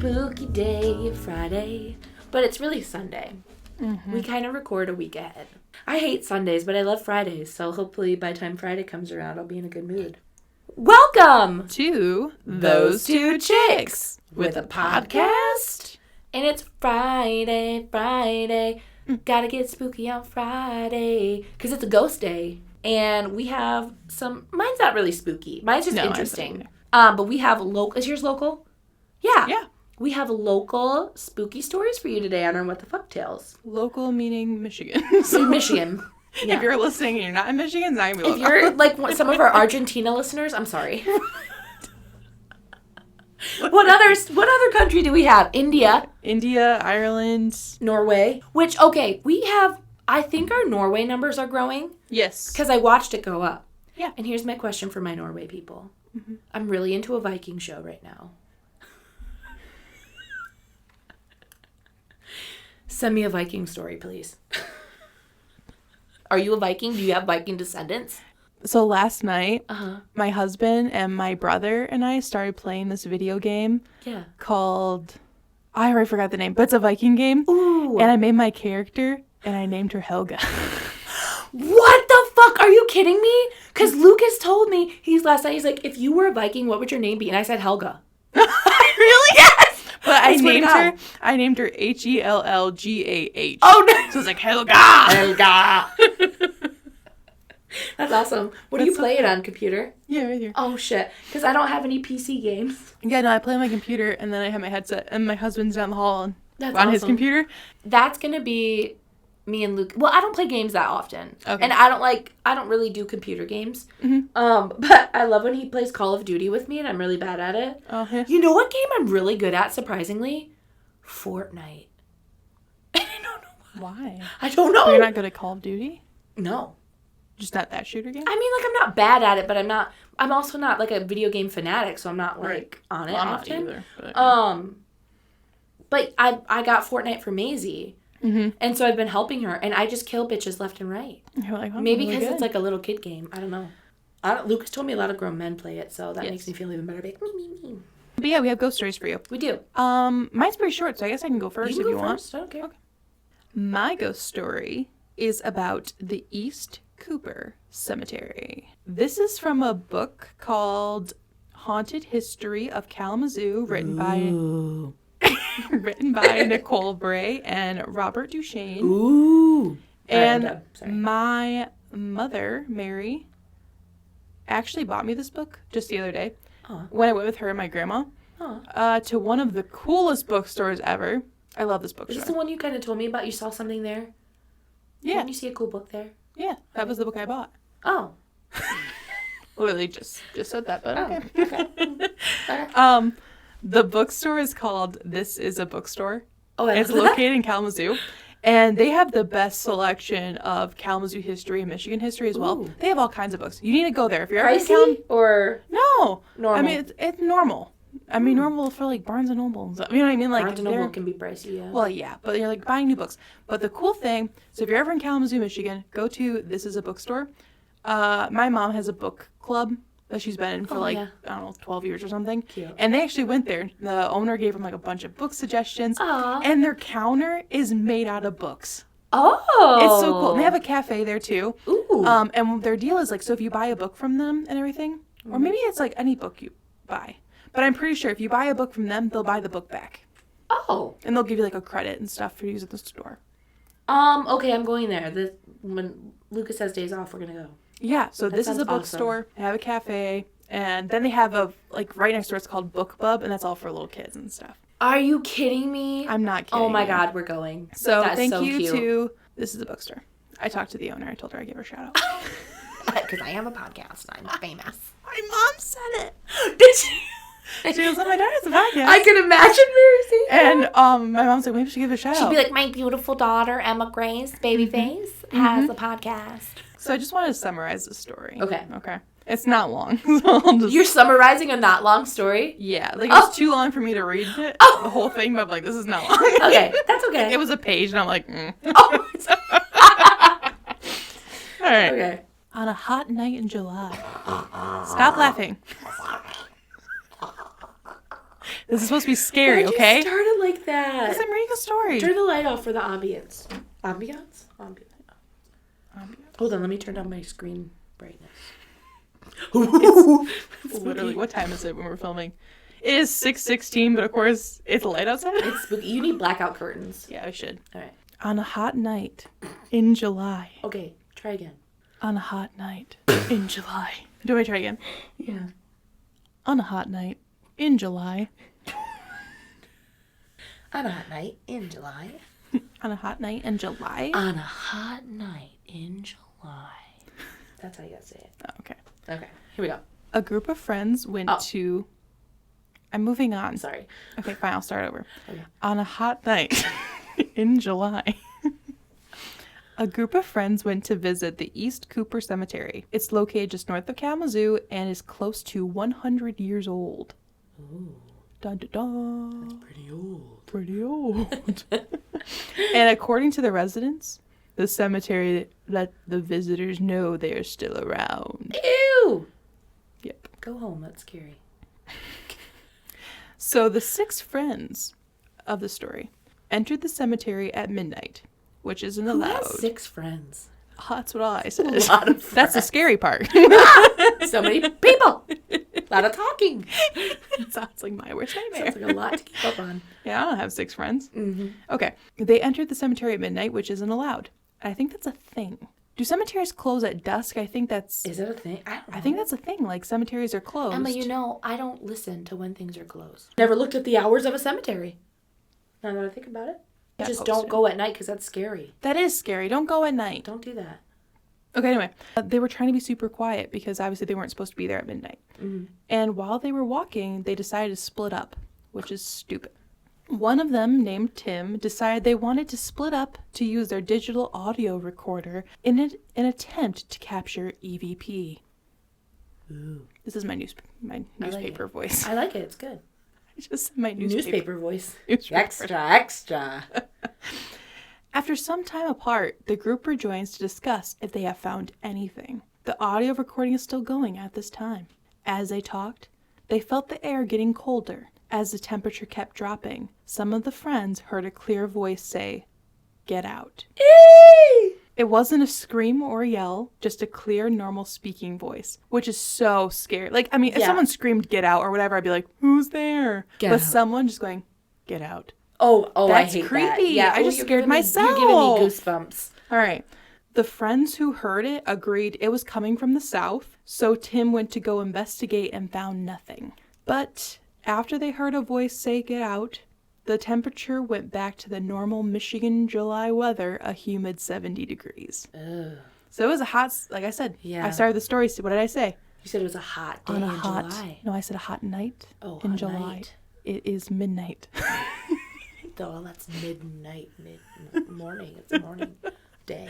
spooky day, Friday. But it's really Sunday. Mm-hmm. We kind of record a week ahead. I hate Sundays, but I love Fridays. So hopefully by the time Friday comes around, I'll be in a good mood. Welcome to Those Two Chicks with a podcast. And it's Friday. Gotta get spooky on Friday. Because it's a ghost day. And we have some... Mine's not really spooky. Mine's just interesting. But we have local... Is yours local? Yeah. We have local spooky stories for you today on our What the Fuck Tales. Local meaning Michigan. Michigan. Yeah. If you're listening and you're not in Michigan, it's not going to be local. If you're like some of our Argentina listeners, I'm sorry. What other country do we have? India, Ireland. Norway. Which, okay, I think our Norway numbers are growing. Yes. Because I watched it go up. Yeah. And here's my question for my Norway people. Mm-hmm. I'm really into a Viking show right now. Send me a Viking story, please. Are you a Viking? Do you have Viking descendants? So last night, my husband and my brother and I started playing this video game called... I already forgot the name, but it's a Viking game. Ooh. And I made my character, and I named her Helga. What the fuck? Are you kidding me? Because Lucas told me, last night, he's like, if you were a Viking, what would your name be? And I said Helga. Really? Yes! But I named her Hellgah. Oh, no. So it's like Helga. Helga. That's awesome. What do you play it on? Computer? Yeah, right here. Oh, shit. Because I don't have any PC games. Yeah, no, I play on my computer, and then I have my headset, and my husband's down the hall on his computer. That's going to be me and Luke. Well, I don't play games that often. Okay. And I don't really do computer games. Mm-hmm. But I love when he plays Call of Duty with me, and I'm really bad at it. Oh, yeah. You know what game I'm really good at, surprisingly? Fortnite. I don't know why. I don't know. You're not good at Call of Duty? No. Just not that shooter game? I mean, I'm not bad at it, but I'm also not, a video game fanatic, so I'm not, on it often. Not either. But I got Fortnite for Maisie, and so I've been helping her, and I just kill bitches left and right. You're like, maybe because it's like a little kid game. I don't know. Lucas told me a lot of grown men play it, so that makes me feel even better. Me. But yeah, we have ghost stories for you. We do. Mine's pretty short, so I guess I can go first if you want. I don't care. Okay. My ghost story is about the East Cooper Cemetery. This is from a book called Haunted History of Kalamazoo, written by Nicole, Bray, and Robert DuShane. Ooh. And my mother, Mary, actually bought me this book just the other day when I went with her and my grandma to one of the coolest bookstores ever. I love this bookstore. Is this the one you kind of told me about? You saw something there? Yeah. Didn't you see a cool book there? Yeah, that was the book I bought. Oh. Literally just said that, but okay. The bookstore is called This Is a Bookstore. Oh, it's located in Kalamazoo. And they have the best selection of Kalamazoo history and Michigan history as well. Ooh. They have all kinds of books. You need to go there. If you're ever in town. Or no. Normal? I mean, it's normal. I mean, normal for Barnes and Noble and stuff. You know what I mean? Barnes and Noble can be pricey, yeah. Well, yeah, but you're buying new books. But the cool thing, so if you're ever in Kalamazoo, Michigan, go to This Is a Bookstore. My mom has a book club that she's been in for I don't know, 12 years or something. Cute. And they actually went there. The owner gave them a bunch of book suggestions. Aww. And their counter is made out of books. Oh. It's so cool. And they have a cafe there too. Ooh. And their deal is so if you buy a book from them and everything, or maybe it's any book you buy. But I'm pretty sure if you buy a book from them, they'll buy the book back. Oh. And they'll give you a credit and stuff for use at the store. Okay, I'm going there. When Lucas has days off, we're gonna go. Yeah, so this is a bookstore. Awesome. They have a cafe, and then they have a right next door. It's called Book Bub, and that's all for little kids and stuff. Are you kidding me? I'm not kidding. Oh my God, we're going. So thank you to This Is a Bookstore. I talked to the owner. I told her I'd give her a shout out. Because I have a podcast. I'm famous. My mom said it. Did she? She was like, my dad has a podcast. I can imagine Mary saying that. And my mom's like, maybe we should give it a shout out. She'd be like, my beautiful daughter, Emma Grace, Babyface, has a podcast. So I just wanted to summarize the story. Okay. It's not long. So You're summarizing a not long story? Yeah. It's too long for me to read it. The whole thing, but this is not long. Okay. That's okay. It was a page, and I'm like, Oh. All right. Okay. On a hot night in July. Stop laughing. This is supposed to be scary, Why'd okay? you start it like that? Because I'm reading a story. Turn the light off for the ambience. Ambience? Hold on, let me turn down my screen brightness. It's literally, what time is it when we're filming? It is 6:16, but of course, it's light outside. It's spooky. You need blackout curtains. Yeah, I should. All right. On a hot night in July. Okay, try again. On a hot night in July. Do I try again? Yeah. On a hot night in July. On a hot night in July. On a hot night in July? On a hot night in July. That's how you gotta say it. Oh, okay. Okay, here we go. A group of friends went to... I'm moving on. Sorry. Okay, fine, I'll start over. Okay. On a hot night in July, a group of friends went to visit the East Cooper Cemetery. It's located just north of Kalamazoo and is close to 100 years old. Ooh. Dun, dun, dun. That's pretty old. Pretty old. And according to the residents, the cemetery let the visitors know they are still around. Ew! Yep. Go home, that's scary. So the 6 friends of the story entered the cemetery at midnight, which isn't allowed. Who has 6 friends? Oh, that's what I said. A lot of friends. That's the scary part. So many people. A lot of talking. It sounds like my worst nightmare. Sounds like a lot to keep up on. Yeah, I don't have 6 friends. Mm-hmm. Okay. They entered the cemetery at midnight, which isn't allowed. I think that's a thing. Do cemeteries close at dusk? I think that's... Is that a thing? I don't know. I think that's a thing. Like, cemeteries are closed. Emma, you know, I don't listen to when things are closed. Never looked at the hours of a cemetery. Now that I think about it. Yeah, Just don't go at night because that's scary. That is scary. Don't go at night. Don't do that. Okay, anyway. They were trying to be super quiet because obviously they weren't supposed to be there at midnight. Mm-hmm. And while they were walking, they decided to split up, which is stupid. One of them, named Tim, decided they wanted to split up to use their digital audio recorder in an attempt to capture EVP. Ooh. This is my newspaper voice. I like it. It's good. I just said my Newspaper voice. Newspaper. Extra. After some time apart, the group rejoins to discuss if they have found anything. The audio recording is still going at this time. As they talked, they felt the air getting colder. As the temperature kept dropping, some of the friends heard a clear voice say, "Get out." It wasn't a scream or a yell, just a clear, normal speaking voice, which is so scary. Like, I mean, if someone screamed, "Get out," or whatever, I'd be like, "Who's there?" But someone just going, "Get out." Oh, That's I hate creepy. That. Yeah, I just scared myself. You're giving me goosebumps. All right. The friends who heard it agreed it was coming from the south, so Tim went to go investigate and found nothing. But after they heard a voice say, "Get out," the temperature went back to the normal Michigan July weather, a humid 70 degrees. Ugh. So it was a hot, like I said, Yeah. I started the story. What did I say? You said it was a hot day On a in hot, July. No, I said a hot night in hot July. night. It is midnight. Oh, that's midnight, mid-morning. It's a morning day.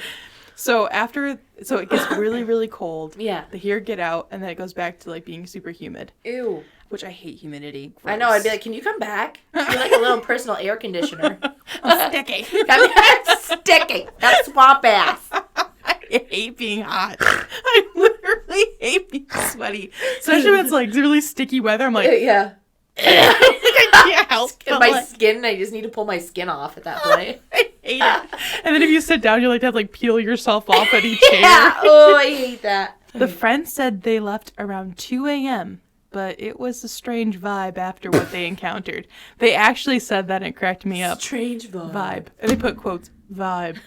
So it gets really, really cold. Yeah. They hear "Get out," and then it goes back to like being super humid. Ew. Which I hate humidity. Gross. I know. I'd be like, can you come back? You're like a little personal air conditioner. I'm sticky. I'm sticky. That swamp ass. I hate being hot. I literally hate being sweaty. Especially when it's like really sticky weather. I'm like, Yeah. I can't help In my skin, I just need to pull my skin off at that point. I hate it. And then if you sit down, you like to have like peel yourself off at each chair. Yeah. Oh, I hate that. The friends said they left around 2 a.m., but it was a strange vibe after what they encountered. They actually said that and it cracked me up. Strange vibe. And they put quotes, vibe.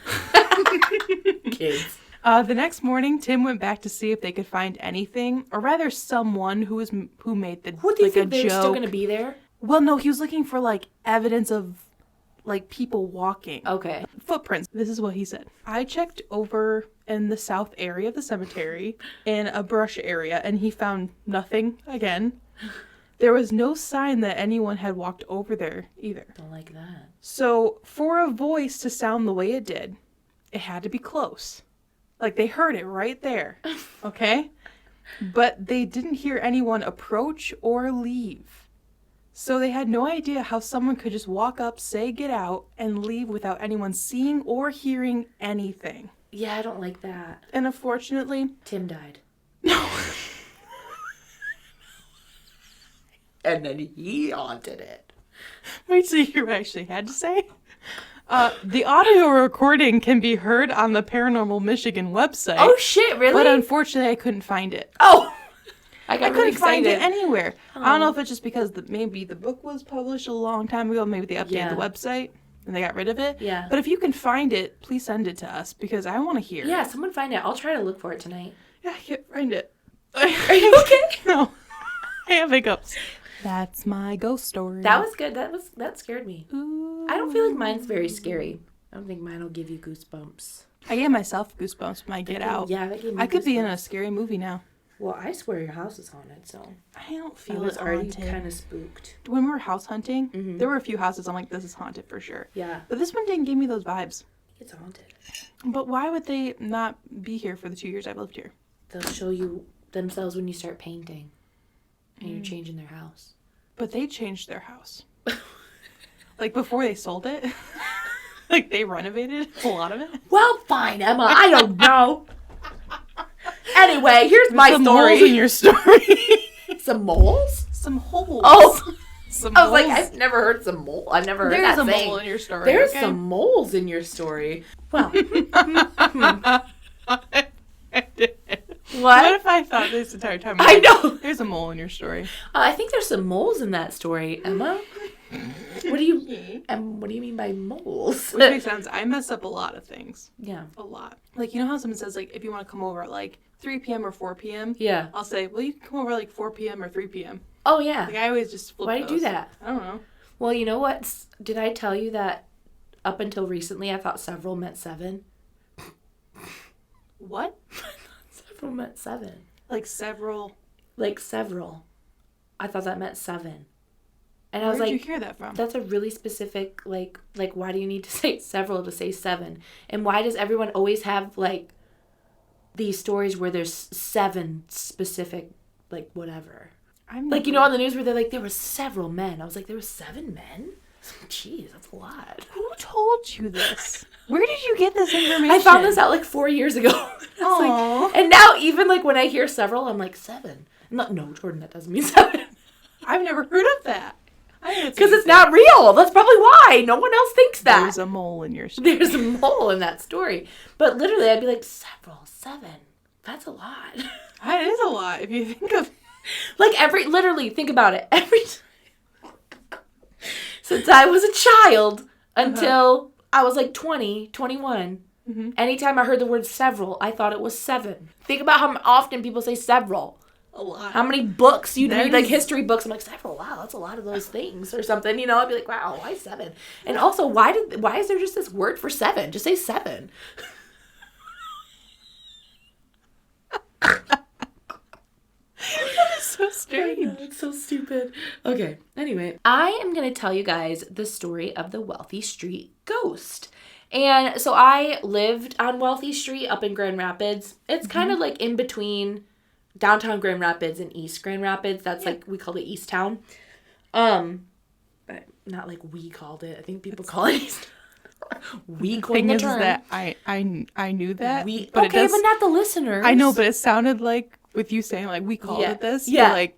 Kids. The next morning, Tim went back to see if they could find anything, or rather someone who made the Who do you like think a they're joke. still going to be there? Well, no, he was looking for like evidence of like people walking. Okay. Footprints. This is what he said. I checked over in the south area of the cemetery in a brush area, and he found nothing again. There was no sign that anyone had walked over there either. Don't like that. So for a voice to sound the way it did, it had to be close. Like they heard it right there. Okay? But they didn't hear anyone approach or leave. So they had no idea how someone could just walk up, say "Get out," and leave without anyone seeing or hearing anything. Yeah, I don't like that. And unfortunately... Tim died. No. and then he haunted it. Wait till you hear what I actually had to say. The audio recording can be heard on the Paranormal Michigan website. Oh, shit, really? But unfortunately, I couldn't find it. Oh! I couldn't find it anywhere. Oh. I don't know if it's just because maybe the book was published a long time ago. Maybe they updated the website and they got rid of it. Yeah. But if you can find it, please send it to us because I want to hear it. Yeah, someone find it. I'll try to look for it tonight. Yeah, I can't find it. Are you okay? No. I have hiccups. That's my ghost story. That was good. That scared me. Ooh. I don't feel like mine's very scary. I don't think mine will give you goosebumps. I gave myself goosebumps when I get out. Yeah, that gave me I could goosebumps. be in a scary movie now. Well, I swear your house is haunted, so I don't feel I was already haunted. kind of spooked. When we were house hunting, there were a few houses I'm like, this is haunted for sure. Yeah. But this one didn't give me those vibes. It's haunted. But why would they not be here for the 2 years I've lived here? They'll show you themselves when you start painting and you're changing their house. But they changed their house. Like before they sold it. Like they renovated a lot of it. Well, fine, Emma. I don't know. Anyway, here's my some story. Holes in your story. Some moles? Some holes. Oh. Some I was moles. like, I've never heard some mole. I've never heard There's that a saying. mole in your story. There's okay? some moles in your story. Well. What if I thought this entire time? I know. There's a mole in your story. I think there's some moles in that story, Emma. What do you mean by moles? Which makes sense. I mess up a lot of things. Yeah. A lot. Like, you know how someone says, like, if you want to come over at, like, 3 p.m. or 4 p.m.? Yeah. I'll say, well, you can come over at, like, 4 p.m. or 3 p.m. Oh, yeah. Like, I always just flip Why do you do that? I don't know. Well, you know what? Did I tell you that up until recently I thought several meant 7? What? Several meant 7. Like, several? Like, several. I thought that meant 7. And I Where was like, did you hear that from? That's a really specific, like, why do you need to say several to say 7? And why does everyone always have, like, these stories where there's 7 specific, like, whatever? Like, you know, on the news where they're like, there were several men. I was like, there were 7 men? Jeez, that's a lot. Who told you this? Where did you get this information? I found this out, like, 4 years ago. Like, and now, even, like, when I hear several, I'm like, 7. No, Jordan, that doesn't mean 7. I've never heard of that. Because it's not real. That's probably why. No one else thinks that. There's a mole in your story. There's a mole in that story. But literally, I'd be like, 7. That's a lot. That is a lot if you think of... Like, literally, think about it. Every time. Since I was a child until I was like 20, 21, anytime I heard the word several, I thought it was 7. Think about how often people say several. A lot. How many books you read, like history books. I'm like, several. Wow, that's a lot of those things or something. You know, I'd be like, wow, why 7? And also, why is there just this word for 7? Just say 7. That is so strange. I know, it's so stupid. Okay, anyway. I am going to tell you guys the story of the Wealthy Street Ghost. And so I lived on Wealthy Street up in Grand Rapids. It's kind of like in between downtown Grand Rapids and East Grand Rapids. That's like, we call it East Town. But not like we called it. I think people call it East. We coined the term. Thing is that I knew that. But not the listeners. I know, but it sounded like with you saying like we called it this. Yeah. Like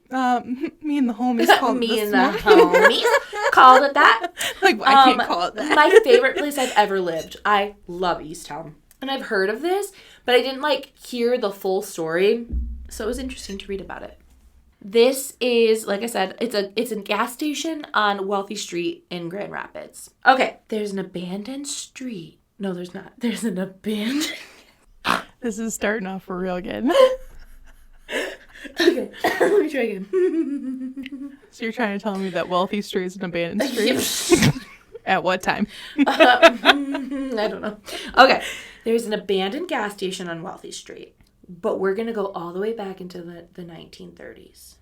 me and the homies called it this. Me and the homies called it that. Like I can't call it that. My favorite place I've ever lived. I love East Town. And I've heard of this, but I didn't like hear the full story. So it was interesting to read about it. This is, like I said, it's a gas station on Wealthy Street in Grand Rapids. Okay, there's an abandoned street. No, there's not. There's an abandoned... This is starting off for real again. Okay, let me try again. So you're trying to tell me that Wealthy Street is an abandoned street? At what time? I don't know. Okay, there's an abandoned gas station on Wealthy Street. But we're going to go all the way back into the 1930s.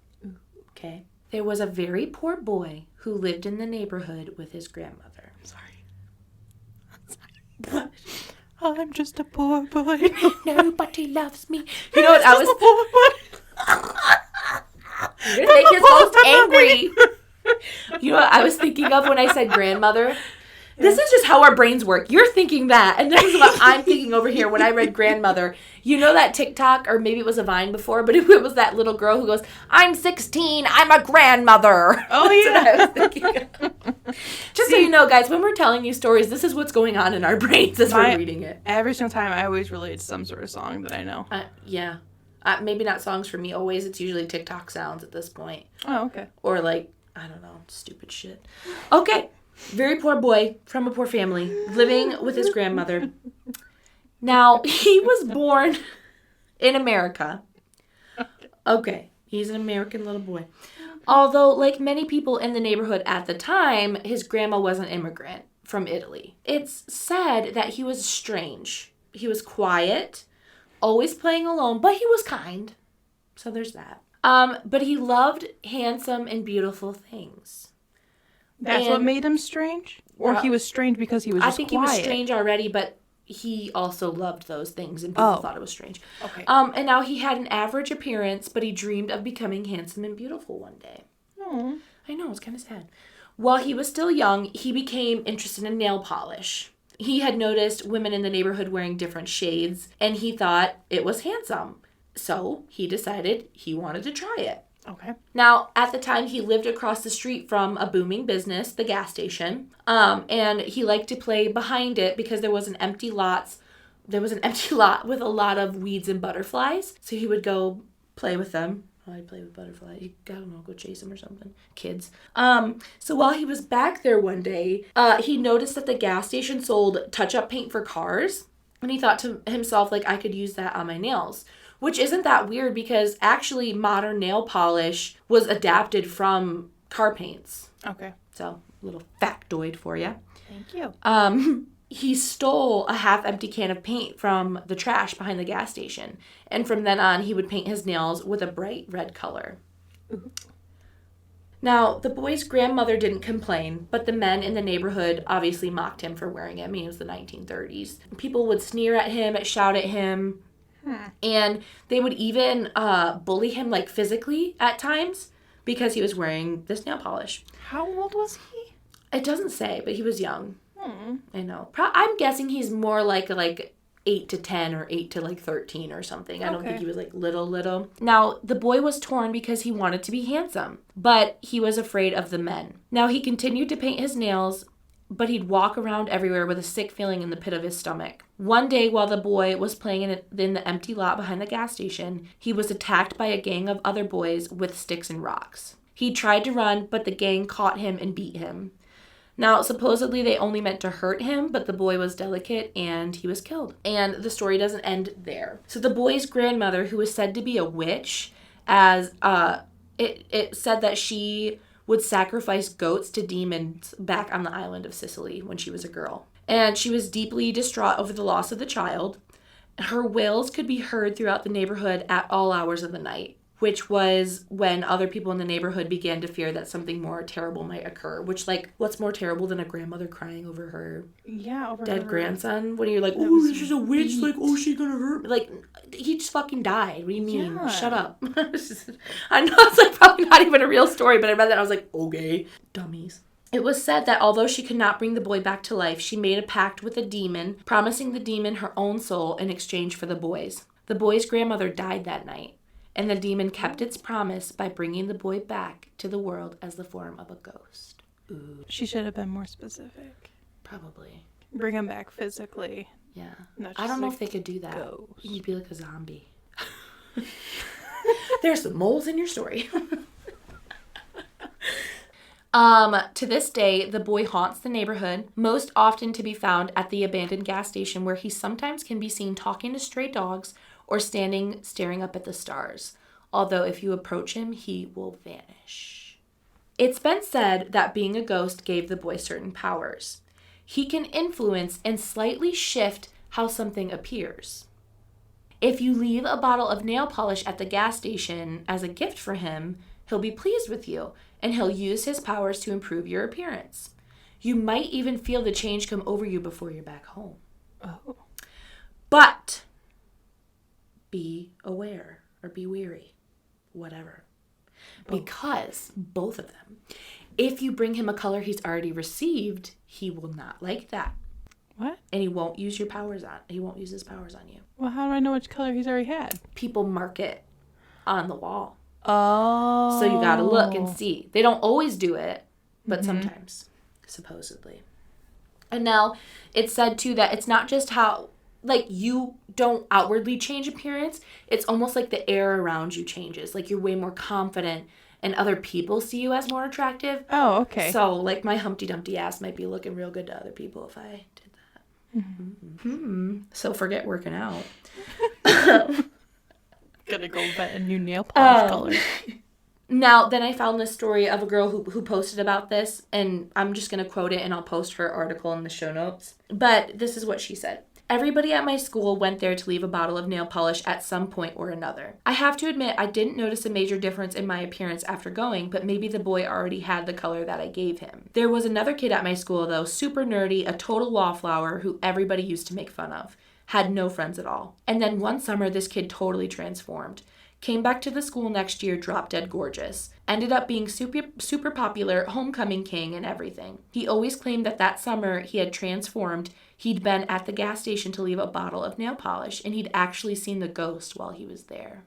Okay? There was a very poor boy who lived in the neighborhood with his grandmother. I'm sorry. What? I'm just a poor boy. Nobody loves me. You know what? I was... a poor boy. You're going to make his host angry. You know what I was thinking of when I said grandmother? This is just how our brains work. You're thinking that, and this is what I'm thinking over here when I read grandmother. You know that TikTok, or maybe it was a Vine before, but it was that little girl who goes, I'm 16, I'm a grandmother. Oh, yeah. That's what I was thinking. Just so you know, guys, when we're telling you stories, this is what's going on in our brains as we're reading it. Every single time, I always relate to some sort of song that I know. Yeah. Maybe not songs for me always. It's usually TikTok sounds at this point. Oh, okay. Or like, I don't know, stupid shit. Okay. Very poor boy from a poor family, living with his grandmother. Now, he was born in America. Okay, he's an American little boy. Although, like many people in the neighborhood at the time, his grandma was an immigrant from Italy. It's said that he was strange. He was quiet, always playing alone, but he was kind. So there's that. But he loved handsome and beautiful things. That's what made him strange? Or he was strange because he was just quiet? He was strange already, but he also loved those things, and people thought it was strange. Okay. And now he had an average appearance, but he dreamed of becoming handsome and beautiful one day. Oh. I know, it's kind of sad. While he was still young, he became interested in nail polish. He had noticed women in the neighborhood wearing different shades, and he thought it was handsome. So he decided he wanted to try it. Okay. Now, at the time, he lived across the street from a booming business, the gas station, and he liked to play behind it because there was an empty lot with a lot of weeds and butterflies. So he would go play with them. Oh, I'd play with butterflies. I don't know, go chase them or something. Kids. So while he was back there one day, he noticed that the gas station sold touch-up paint for cars, and he thought to himself, like, I could use that on my nails. Which isn't that weird because actually modern nail polish was adapted from car paints. Okay. So, a little factoid for you. Thank you. He stole a half-empty can of paint from the trash behind the gas station. And from then on, he would paint his nails with a bright red color. Ooh. Now, the boy's grandmother didn't complain, but the men in the neighborhood obviously mocked him for wearing it. I mean, it was the 1930s. People would sneer at him, shout at him. And they would even bully him, like, physically at times because he was wearing this nail polish. How old was he? It doesn't say, but he was young. I know. I'm guessing he's more like 8 to 10 or 8 to, 13 or something. I don't think he was, little. Now, the boy was torn because he wanted to be handsome, but he was afraid of the men. Now, he continued to paint his nails, but he'd walk around everywhere with a sick feeling in the pit of his stomach. One day, while the boy was playing in the empty lot behind the gas station, he was attacked by a gang of other boys with sticks and rocks. He tried to run, but the gang caught him and beat him. Now, supposedly they only meant to hurt him, but the boy was delicate and he was killed. And the story doesn't end there. So the boy's grandmother, who was said to be a witch, it said that she would sacrifice goats to demons back on the island of Sicily when she was a girl. And she was deeply distraught over the loss of the child. Her wails could be heard throughout the neighborhood at all hours of the night, which was when other people in the neighborhood began to fear that something more terrible might occur. Which, what's more terrible than a grandmother crying over her dead grandson? When you're like, oh, she's a witch, she's gonna hurt me. He just fucking died. What do you mean? Yeah. Shut up. I know it's, probably not even a real story, but I read that and I was like, okay, dummies. It was said that although she could not bring the boy back to life, she made a pact with a demon, promising the demon her own soul in exchange for the boy's. The boy's grandmother died that night, and the demon kept its promise by bringing the boy back to the world as the form of a ghost. Ooh. She should have been more specific. Probably. Bring him back physically. Yeah. I don't know if they could do that. Ghost. You'd be like a zombie. There's some moles in your story. To this day, the boy haunts the neighborhood, most often to be found at the abandoned gas station where he sometimes can be seen talking to stray dogs or standing staring up at the stars. Although if you approach him, he will vanish. It's been said that being a ghost gave the boy certain powers. He can influence and slightly shift how something appears. If you leave a bottle of nail polish at the gas station as a gift for him, he'll be pleased with you, and he'll use his powers to improve your appearance. You might even feel the change come over you before you're back home. Oh. But be aware or be wary, whatever. Because both of them. if you bring him a color he's already received, he will not like that. What? And he won't use your powers on. He won't use his powers on you. Well, how do I know which color he's already had? People mark it on the wall. Oh. So you gotta look and see. They don't always do it, but sometimes, supposedly. And now, it's said, too, that it's not just how, like, you don't outwardly change appearance. It's almost like the air around you changes. Like, you're way more confident, and other people see you as more attractive. Oh, okay. So, like, my Humpty Dumpty ass might be looking real good to other people if I did that. So, forget working out. Gonna go get a new nail polish color. Now, then I found this story of a girl who posted about this, and I'm just going to quote it, and I'll post her article in the show notes. But this is what she said. Everybody at my school went there to leave a bottle of nail polish at some point or another. I have to admit, I didn't notice a major difference in my appearance after going, but maybe the boy already had the color that I gave him. There was another kid at my school, though, super nerdy, a total wallflower, who everybody used to make fun of. Had no friends at all. And then one summer, this kid totally transformed. Came back to the school next year, drop dead gorgeous. Ended up being super popular, homecoming king and everything. He always claimed that summer he had transformed. He'd been at the gas station to leave a bottle of nail polish, and he'd actually seen the ghost while he was there.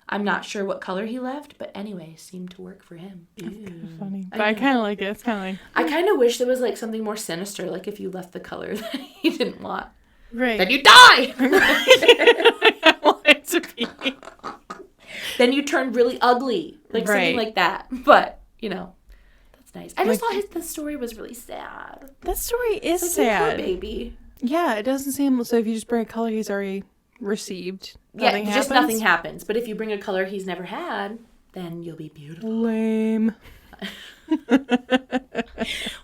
I'm not sure what color he left, but anyway, seemed to work for him. That's kind of funny. But I kind of like it. It's kind of like... I kind of wish there was like something more sinister, like if you left the color that he didn't want. Right. Then you die! I want it to be... Then you turn really ugly. Like something like that. But, that's nice. I just thought the story was really sad. That story is like, sad. Poor baby. Yeah, it doesn't seem... So if you just bring a color he's already received, nothing happens? Just nothing happens. But if you bring a color he's never had, then you'll be beautiful. Lame.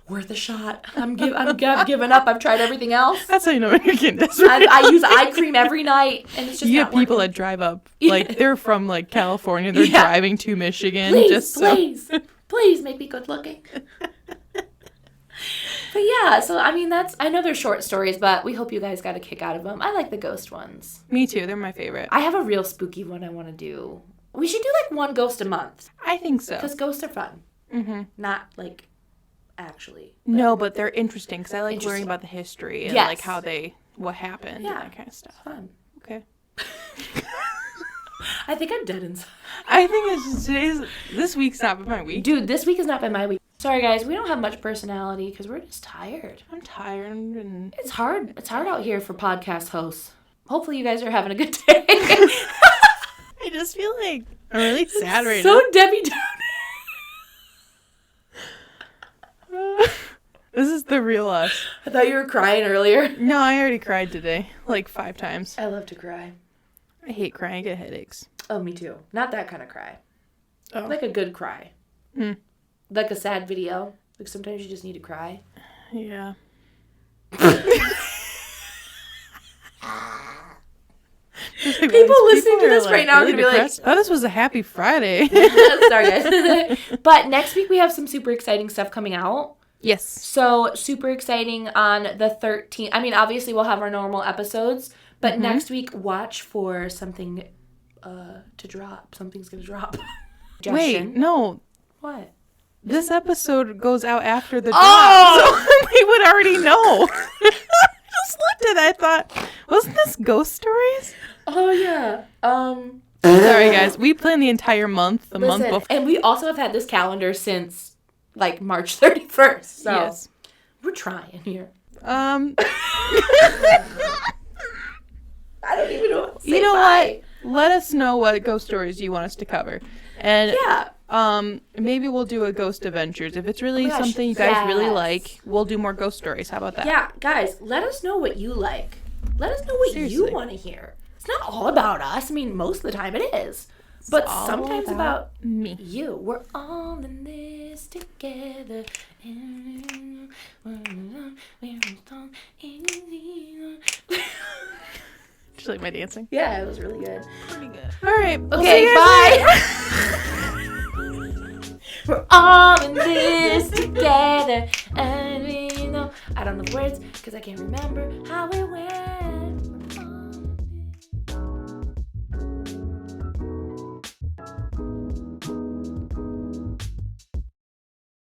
Worth a shot. I've given up. I've tried everything else. That's how you know when you're getting desperate. I use eye cream every night, and it's just you not have people working. that drive up, like they're from like California, they're driving to Michigan. Please make me good looking. But yeah, so I mean I know they're short stories, but we hope you guys got a kick out of them. I like the ghost ones. Me too. They're my favorite. I have a real spooky one I want to do. We should do like one ghost a month. I think so. Because ghosts are fun. Mm-hmm. Not like actually. But they're interesting because I like learning about the history and like how what happened and that kind of stuff. Fun. Okay. I think I'm dead inside. I think it's just this week's not been my week. Dude, this week has not been my week. Sorry guys, we don't have much personality because we're just tired. I'm tired and it's hard. It's hard out here for podcast hosts. Hopefully you guys are having a good day. I just feel like I'm really sad right now. So Debbie Downer. This is the real us. I thought you were crying earlier. No, I already cried today. Like 5 times. I love to cry. I hate crying. I get headaches. Oh, me too. Not that kind of cry. Oh. Like a good cry. Like a sad video. Like sometimes you just need to cry. Yeah. People listening to this right now are going to be like... Oh, this was a happy Friday. Sorry, guys. But next week we have some super exciting stuff coming out. Yes. So, super exciting on the 13th. I mean, obviously we'll have our normal episodes. But next week, watch for something to drop. Something's going to drop. Wait, no. What? This episode goes out after the drop. So we would already know. I just looked at it. I thought, wasn't this Ghost Stories? Oh, yeah. Sorry, guys. We plan the entire month, month before. And we also have had this calendar since, like, March 31st. So yes. We're trying here. I don't even know what to say. You know what? Let us know what ghost stories you want us to cover. And maybe we'll do a Ghost Adventures. If it's really something you guys really like, we'll do more ghost stories. How about that? Yeah, guys, let us know what you like. Let us know what you want to hear. It's not all about us. I mean, most of the time it is. But sometimes about me. You. We're all in this together. Did you like my dancing? Yeah, it was really good. Pretty good. All right. Okay, bye. We're all in this together. And we know. I don't know the words because I can't remember how it went.